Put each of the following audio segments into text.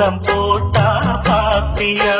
கோலம் போட்டா பாத்தியா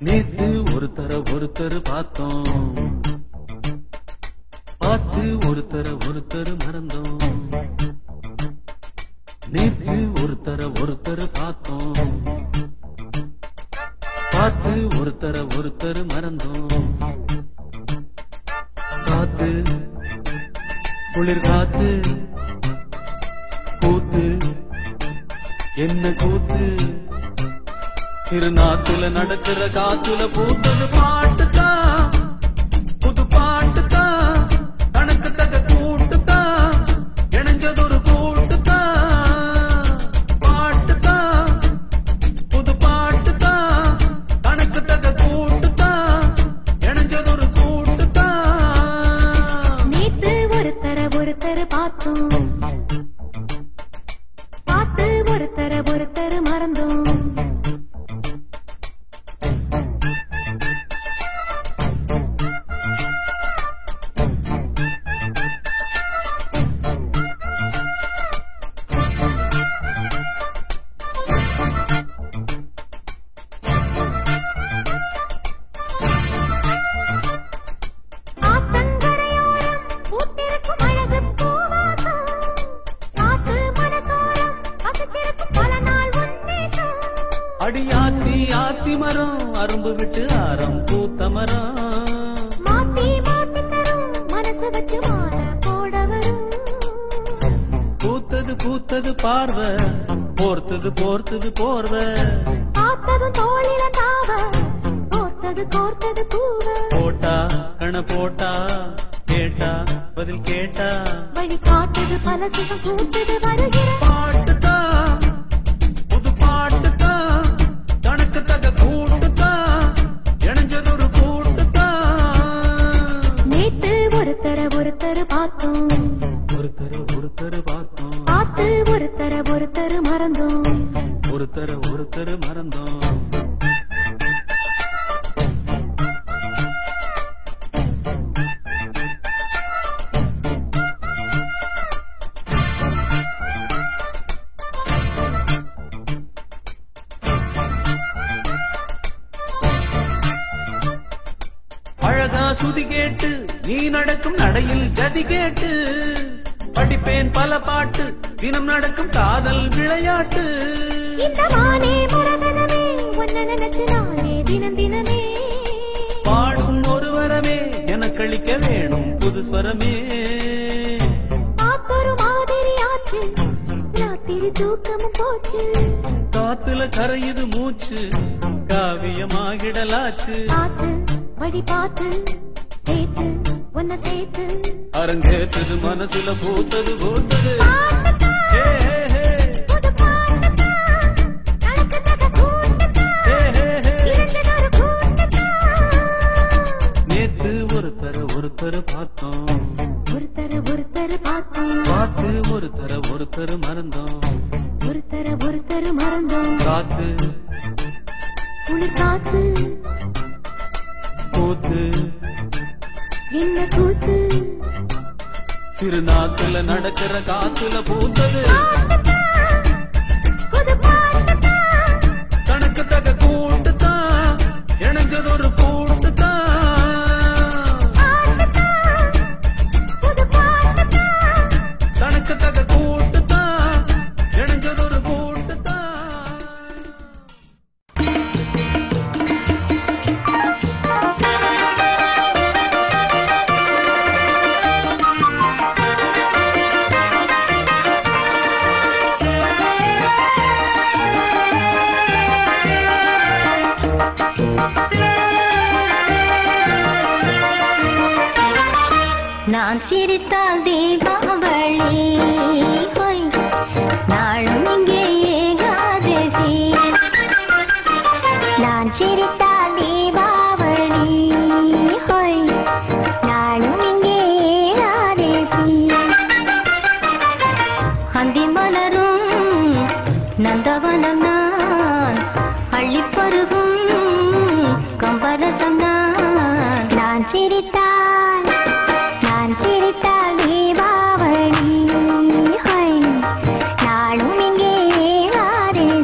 நேத்து ஒருத்தர் பார்த்தோம், பார்த்து ஒருத்தர் மறந்தோம். நேத்து ஒருத்தர் பார்த்தோம், பார்த்து ஒருத்தர் மறந்தோம். காத்து குளிர் காத்து கூத்து என்ன கூத்து, திருநாத்துல நடக்கிற காத்துல பூத்தது பாட்டுதான், புது பாட்டுதான், கணக்கு தக கூட்டுதான், இணைஞ்சதொரு கூட்டுதான். பாட்டுதான் புது பாட்டுதான், கணக்கு தக கூட்டுதான், இணைஞ்சதொரு கூட்டுதான். நேத்து ஒருத்தர் பார்த்தோம், பார்த்து ஒருத்தர் மறந்தோம். அடியாத்தி ஆத்தி மரம் அரும்பு விட்டு ஆரம் பூத்த மரம், மாத்தி மாத்தி தரும் மனசு வச்சு மாற போட வரும். பூத்தது பார்வை, போர்த்தது போர்வை, பார்த்ததும் தோளில தாவ அது கோர்த்தது பூவ போட்டா கண போட்டா கேட்டா பதில் கேட்டா வழி காட்டுது பல சுகம் கூட்டுது வருகிற பாட்டுதான் புது பாட்டுதான் கணக்கு தக கூட்டுதான் இணைஞ்சது ஒரு கூட்டுதான் நேத்து ஒருத்தர பார்த்தோம் ஒருத்தர் பார்த்தோம் பார்த்து ஒருத்தர மறந்தோம் ஒருத்தர் மறந்தோம் அழகா சுதி கேட்டு நீ நடக்கும் நடையில் ஜதி கேட்டு படிப்பேன் பல பாட்டு தினம் நடக்கும் காதல் விளையாட்டு இந்த மானே மரகதமே உன்னை நினைச்சு நானே தினமே பாடும் ஒரு வரமே எனக்களிக்க வேணும் புது ஸ்வரமே ஆத்தொரு மாதிரி ஆச்சு ராத்திரி தூக்கமும் போச்சு காத்துல கரையுது மூச்சு காவியமாகிடலாச்சு பார்த்து வழி பார்த்து சேர்த்து உன்னை சேர்த்து அரங்கேற்றது மனசுல பூத்தது ஏ, ஏ, ஏ. புது பாட்டுதான், நடக்குதக கூட்டுதான், ஏ, ஏ, ஏ. இணைஞ்சதொரு கூட்டுதான். நேத்து ஒருத்தர் பார்த்தோம் ஒருத்தர பார்த்தோம் பார்த்து ஒருத்தர் மறந்தோம் ஒருத்தர மறந்தோம் காத்து குளிர் காத்து கூத்து என்ன கூத்து திருநாத்துல நடக்கிற காத்துல பூத்தது புது பாட்டுதான், கணக்கு தக கூட்டுதான் இணைஞ்சது ஒரு கூட்டுதான் புது பாட்டுதான். கணக்கு தக கூட்டுதான் இணைஞ்சது ஒரு கூட்டுதான் நான் சிரித்தால் தீபாவளி ஹோய் நாளும் இங்கே ஏகாதசி நான் சிரித்தால் தீபாவளி ஹோய் நாளும் இங்கே ஏகாதசி அந்தி மலரும் நந்தவனம் நான் அள்ளிப்பருகும் கம்பரசம் நான் சிரித்தால் தீபாவளி ஹோய் நாளும் இங்கே வாரேசி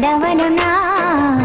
வந்தவனும் நான்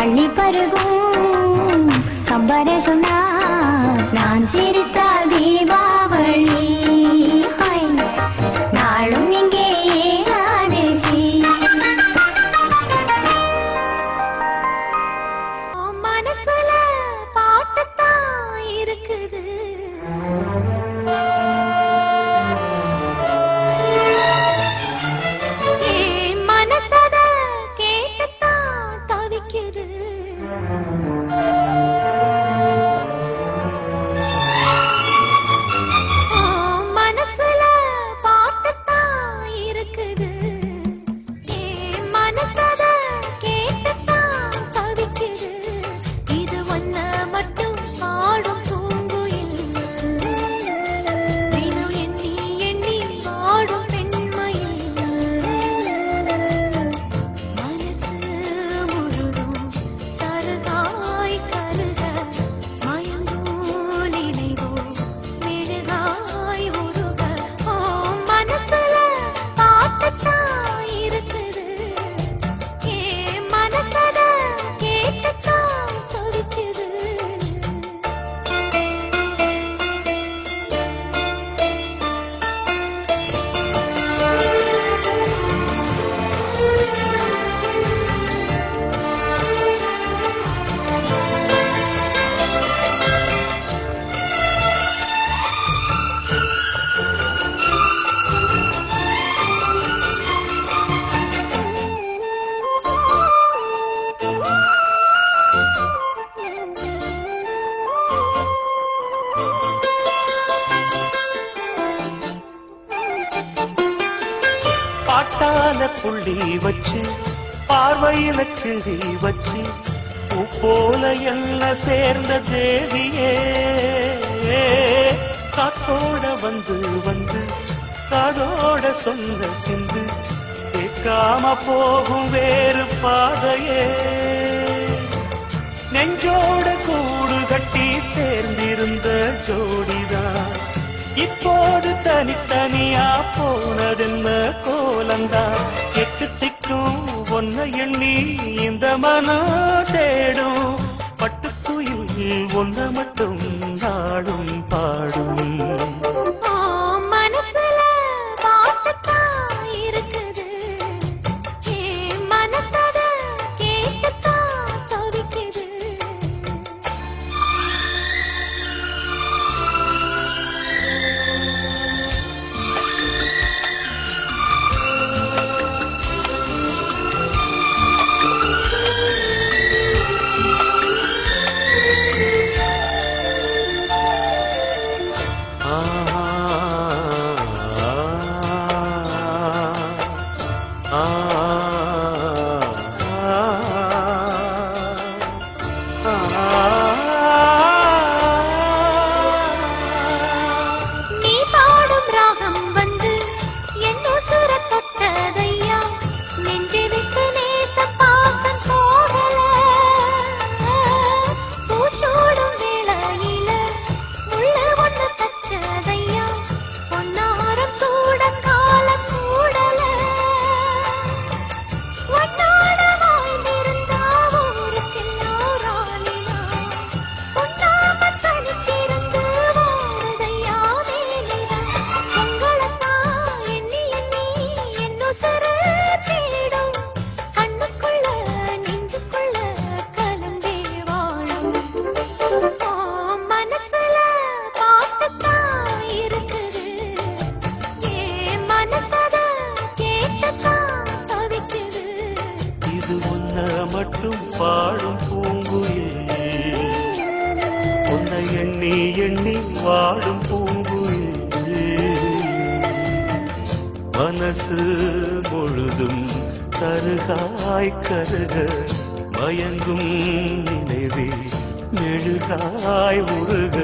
அள்ளி பருகும் கம்பரை சொன்னார் நான் சிரித்தால் தீபாவளி நாளும் இங்கே ஏகாதசி மனசுல பாட்டுத்தான் இருக்குது மனசத கேட்டுத்தான் தவிக்குது மனசுல பாட்டுத்தான் இருக்குது மனசத கேட்டுத்தான் தவிக்குது இது ஒன்ன மட்டும் பாடும் பூங்குயில் தினம் எண்ணி எண்ணி பாடும் பெண்மையில் மனசு முழுதும் சருகாய் கருக மயங்கும் நினைவோ மெழுகாய் உருக மனசுல பாட்டுத்தான் இருக்குது மனசத கேட்டுத்தான் தவிக்குது பாட்டால புள்ளி வச்சு பார்வையில கிழி வச்சு பூ போல என்ன சேர்ந்த தேவியே காத்தோட வந்து வந்து காதோட சொன்ன சிந்து கேட்காம போகும் வேறு பாதையே நெஞ்சோட கூடு கட்டி சேர்ந்திருந்த ஜோடிதான் இப்போது தனித்தனியா போனதென்ன கோலந்தான் எட்டு திக்கும் ஒன்ன எண்ணி இந்த மனம் தேடும் பட்டுக்குயில் ஒன்ன மட்டும் நாடும் பாடும் மனசுல பாட்டுத்தான் இருக்குது மனசத கேட்டுத்தான் தவிக்குது நீ பாடும் ராகம் வந்து என் உசுர தொட்டதையா நெஞ்சை விட்டு நேச பாசம் போகல பூச்சோடும் வேளையில முள்ள ஒண்ணு தச்சதையா பொன்னாரம் சூட காலம் சூடல உன்னோட வாழ்ந்திருந்தா ஊருக்கெல்லாம் ராணியா உன்னாம தனிச்சிருந்து வாழுதையா வேலையா உங்களைத்தான் எண்ணி எண்ணி என் உசுர தேடும் கண்ணுக்குள்ள நெஞ்சுக்குள்ள கலந்தே வாழும் மனசுல பாட்டுத்தான் இருக்குது மனசத கேட்டுத்தான் தவிக்குது இது ஒன்ன மட்டும் பாடும் பூங்குயில் உன்னை எண்ணி எண்ணி வாடும் பூங்குயில் மனசு முழுதும் கருகாய் கருக மயங்கும் நினைவே மெழுகாய் உருக